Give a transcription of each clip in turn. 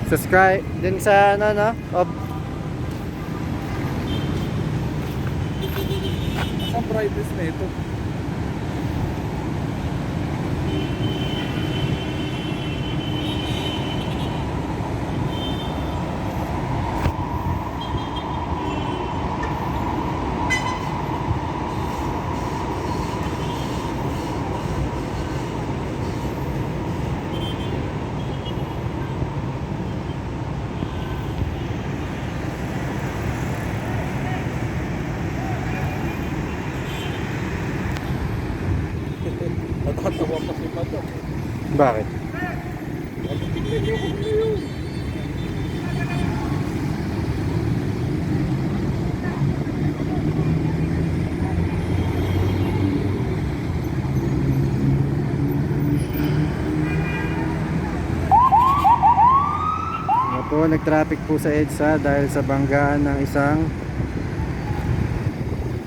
Subscribe din sa ano no? Ang brightness na ito. Natatawa pa si Madam. Bakit? Tignan niyo kung ano yun. Ano po, nag-traffic po sa EDSA dahil sa banggaan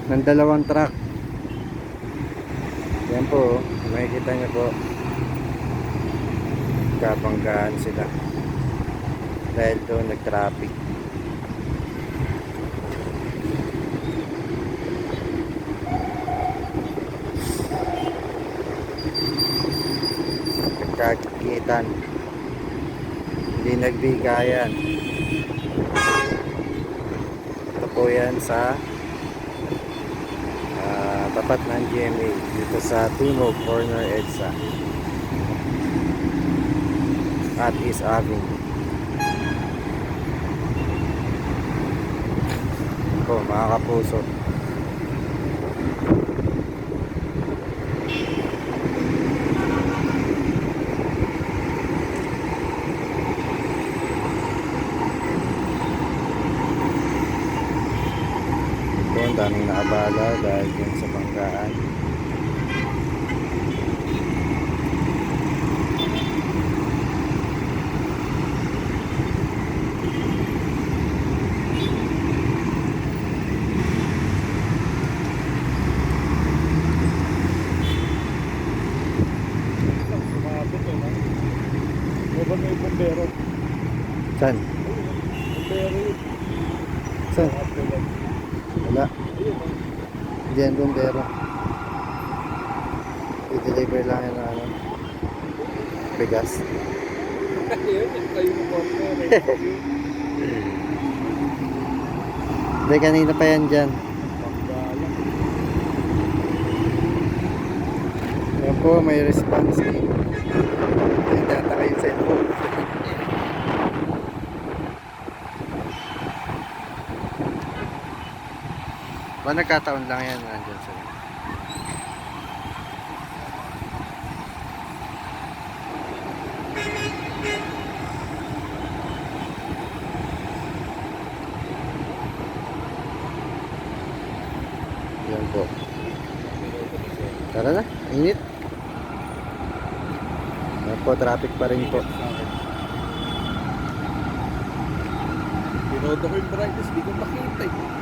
ng dalawang truck. Yan po, makikita niyo po. Kabanggaan sila. Dahil doon nag-traffic. Nagkagitan. Hindi nagbigayan. Ito po yan sa tapat ng GMA dito sa Timog Corner EDSA at East Avenue. Po mga kapuso, po ang daming nakabala dahil dun sa banggaan. Sumabot eh, no? Meron may bumbero. Saan? Bumbero yun. Saan? Ayun, Wala. no? Hindi yan bumbero. I-deliver lang yan ng ano, bigas. Ayun, kayo ng corner. Hindi, kanina pa yan dyan. Paggalang. Yan po, may response. Ay, tataka yung cellphone. Ba, nagkataon lang yan, nandyan sila. Yan po. Tara na, init. Yan po, traffic pa rin po. Pinodo ko yung brightness, di ko makita eh.